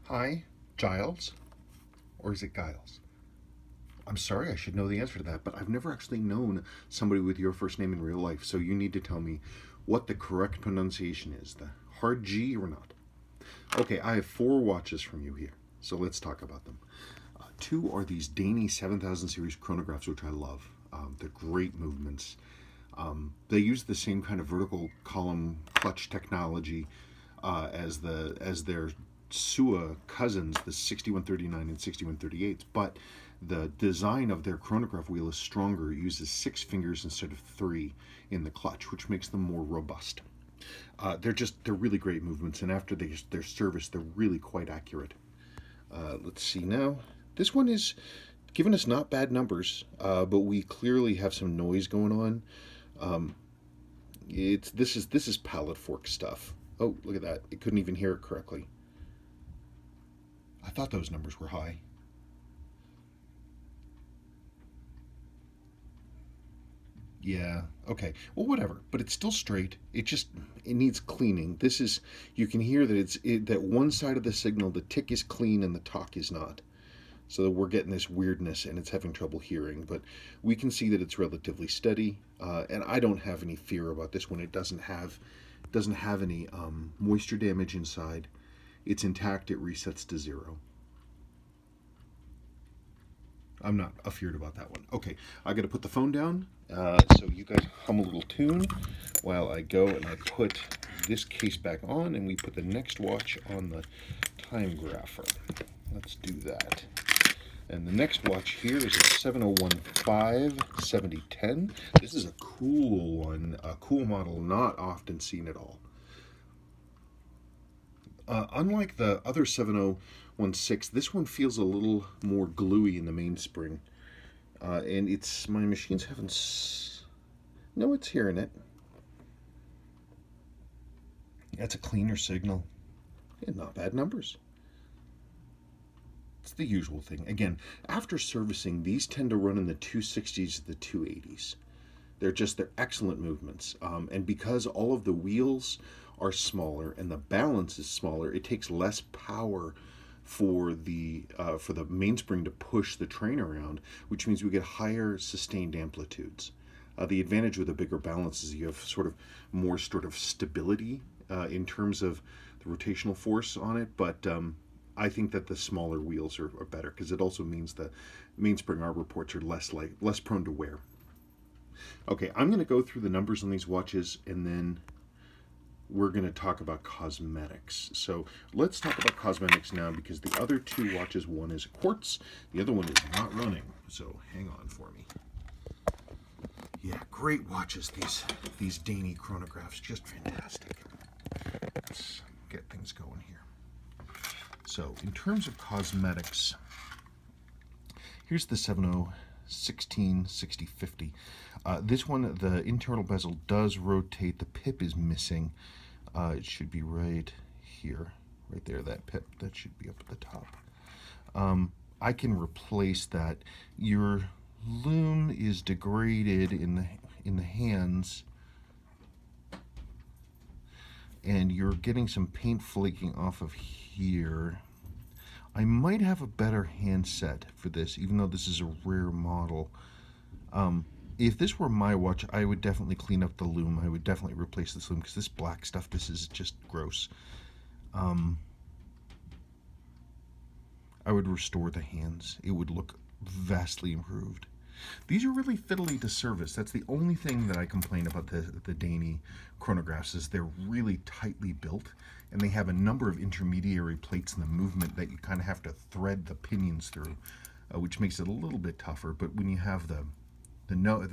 Hi, Giles? Or is it Giles? I'm sorry, I should know the answer to that, but I've never actually known somebody with your first name in real life, so you need to tell me what the correct pronunciation is. The hard G or not? Okay, I have four watches from you here, so let's talk about them. Two are these Danny 7000 series chronographs, which I love. They're great movements. They use the same kind of vertical column clutch technology as their SUA cousins, the 6139 and 6138s, but the design of their chronograph wheel is stronger. It uses 6 fingers instead of 3 in the clutch, which makes them more robust. They're really great movements, and after their service, they're really quite accurate. Let's see now. This one is giving us not bad numbers, but we clearly have some noise going on. This is pallet fork stuff. Oh, look at that! It couldn't even hear it correctly. I thought those numbers were high. Yeah. Okay. Well, whatever. But it's still straight. It needs cleaning. This is you can hear that that one side of the signal, the tick is clean and the talk is not. So we're getting this weirdness and it's having trouble hearing. But we can see that it's relatively steady, and I don't have any fear about this one. It doesn't have any moisture damage inside. It's intact. It resets to 0. I'm not afeared about that one. Okay, I got to put the phone down. So you guys hum a little tune while I go and I put this case back on, and we put the next watch on the time grapher. Let's do that. And the next watch here is a 7015 7010. This is a cool one, a cool model, not often seen at all. Unlike the other 7016, this one feels a little more gluey in the mainspring. And my machine's having, no, it's hearing it. That's a cleaner signal. Yeah, not bad numbers. It's the usual thing. Again, after servicing, these tend to run in the 260s to the 280s. They're excellent movements. And because all of the wheels are smaller and the balance is smaller, it takes less power for the mainspring to push the train around, which means we get higher sustained amplitudes. The advantage with a bigger balance is you have more stability in terms of the rotational force on it, but I think that the smaller wheels are better because it also means the mainspring arbor ports are less prone to wear. Okay, I'm going to go through the numbers on these watches and then we're going to talk about cosmetics. So let's talk about cosmetics now because the other two watches, one is quartz, the other one is not running. So hang on for me. Yeah, great watches, these Danny chronographs, just fantastic. Let's get things going here. So in terms of cosmetics, here's the 7016 6050. This one, the internal bezel does rotate. The pip is missing. It should be right here, right there, that pip. That should be up at the top. I can replace that. Your loom is degraded in the hands, and you're getting some paint flaking off of here. I might have a better handset for this, even though this is a rare model. If this were my watch, I would definitely clean up the loom. I would definitely replace this loom because this black stuff, this is just gross. I would restore the hands. It would look vastly improved. These are really fiddly to service. That's the only thing that I complain about the Danny chronographs is they're really tightly built, and they have a number of intermediary plates in the movement that you kind of have to thread the pinions through, which makes it a little bit tougher. But when you have the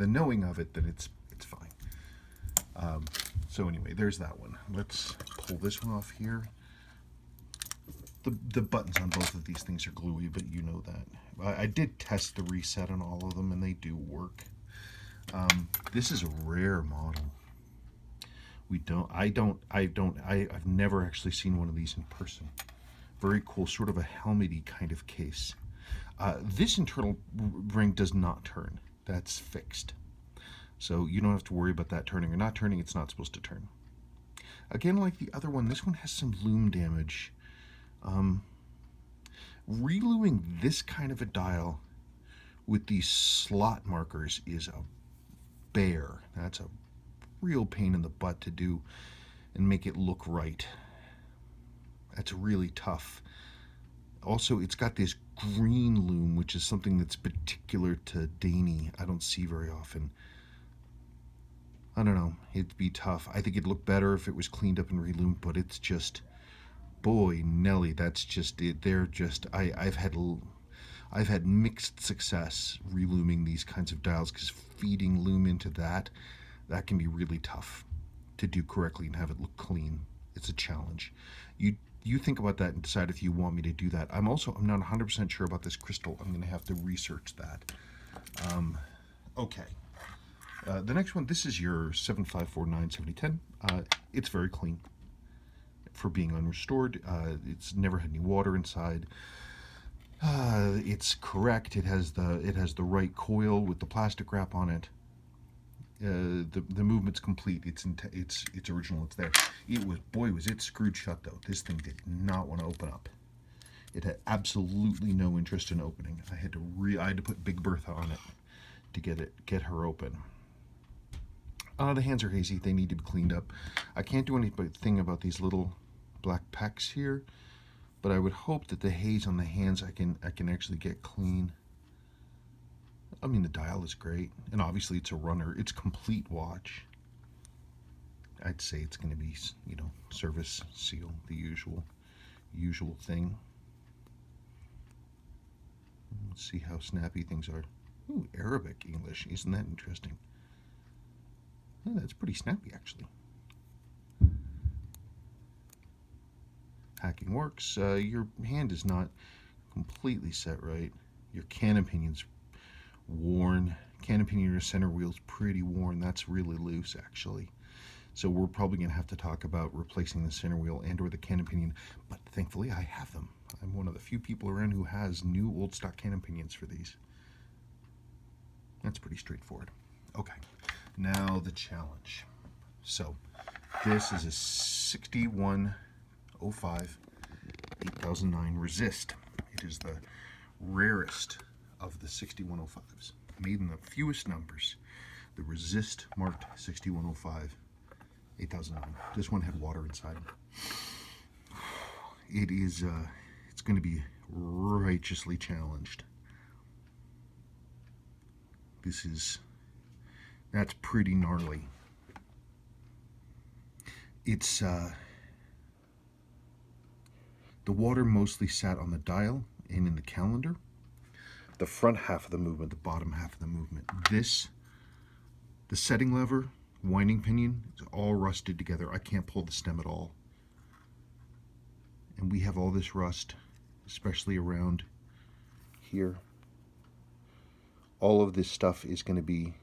knowing of it, then it's fine. So anyway, there's that one. Let's pull this one off here. The buttons on both of these things are gluey, but you know that. I did test the reset on all of them, and they do work. This is a rare model. I've never actually seen one of these in person. Very cool, sort of a helmety kind of case. This internal ring does not turn. That's fixed. So you don't have to worry about that turning or not turning. It's not supposed to turn. Again, like the other one, this one has some loom damage. Reluing this kind of a dial with these slot markers is a bear. That's a real pain in the butt to do and make it look right. That's really tough. Also, it's got this green loom, which is something that's particular to Daney. I don't see very often. I don't know. It'd be tough. I think it'd look better if it was cleaned up and reloomed, but it's just, boy, Nelly, that's just it. They're just, I've had mixed success relooming these kinds of dials, because feeding loom into that can be really tough to do correctly and have it look clean. It's a challenge. You think about that and decide if you want me to do that. I'm not 100% sure about this crystal. I'm going to have to research that. Okay. The next one, this is your 7549-7010. It's very clean for being unrestored. It's never had any water inside. It's correct. It has the right coil with the plastic wrap on it. The movement's complete. It's original. It's there. Was it screwed shut though. This thing did not want to open up. It had absolutely no interest in opening. I had to put Big Bertha on it to get her open. The hands are hazy. They need to be cleaned up. I can't do anything about these little black pecks here, but I would hope that the haze on the hands I can actually get clean. I mean, the dial is great, and obviously it's a runner. It's complete watch. I'd say it's going to be, service seal, the usual thing. Let's see how snappy things are. Ooh, Arabic English. Isn't that interesting? Yeah, that's pretty snappy, actually. Hacking works. Your hand is not completely set right. Your cannon pinion's worn. Cannon pinion, your center wheel's pretty worn. That's really loose, actually. So we're probably going to have to talk about replacing the center wheel and or the cannon pinion, but thankfully I have them. I'm one of the few people around who has new old stock cannon pinions for these. That's pretty straightforward. Okay, now the challenge. So this is a 6105 8009 Resist. It is the rarest of the 6105s, made in the fewest numbers. The Resist marked 6105 8009. This one had water inside. It is it's going to be righteously challenged. That's pretty gnarly. It's the water mostly sat on the dial and in the calendar. The front half of the movement, the bottom half of the movement. The setting lever, winding pinion, is all rusted together. I can't pull the stem at all. And we have all this rust, especially around here. All of this stuff is going to be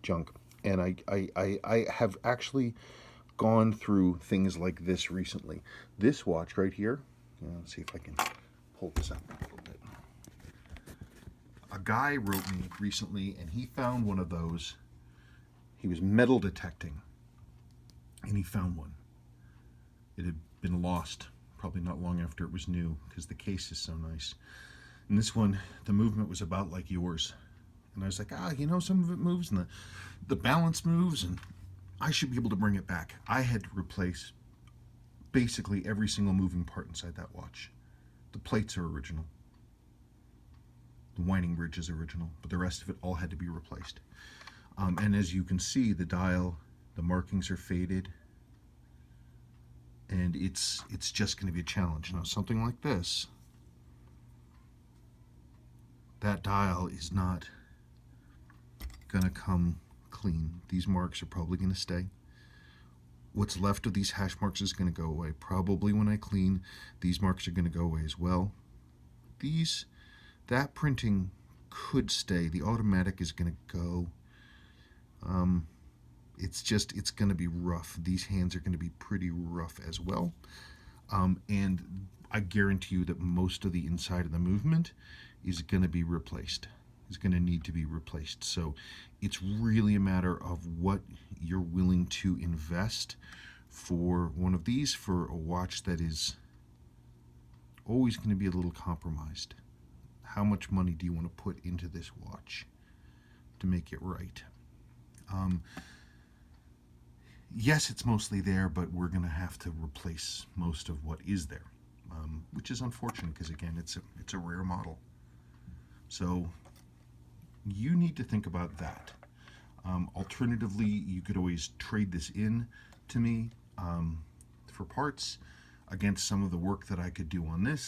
junk. And I have actually gone through things like this recently. This watch right here, let's see if I can pull this out a little bit. A guy wrote me recently, and he found one of those. He was metal detecting, and he found one. It had been lost probably not long after it was new, because the case is so nice. And this one, the movement was about like yours. And I was like, some of it moves, and the balance moves, and I should be able to bring it back. I had to replace basically every single moving part inside that watch. The plates are original. The winding bridge is original, but the rest of it all had to be replaced. And as you can see, the dial, the markings are faded, and it's just going to be a challenge. Now, something like this, that dial is not going to come clean. These marks are probably going to stay. What's left of these hash marks is going to go away. Probably when I clean, these marks are going to go away as well. That printing could stay. The automatic is going to go. It's going to be rough. These hands are going to be pretty rough as well. And I guarantee you that most of the inside of the movement is going to be replaced. Is going to need to be replaced. So it's really a matter of what you're willing to invest for one of these, for a watch that is always going to be a little compromised. How much money do you want to put into this watch to make it right? Yes, it's mostly there, but we're going to have to replace most of what is there, which is unfortunate because, again, it's a rare model. So you need to think about that. Alternatively, you could always trade this in to me for parts against some of the work that I could do on this,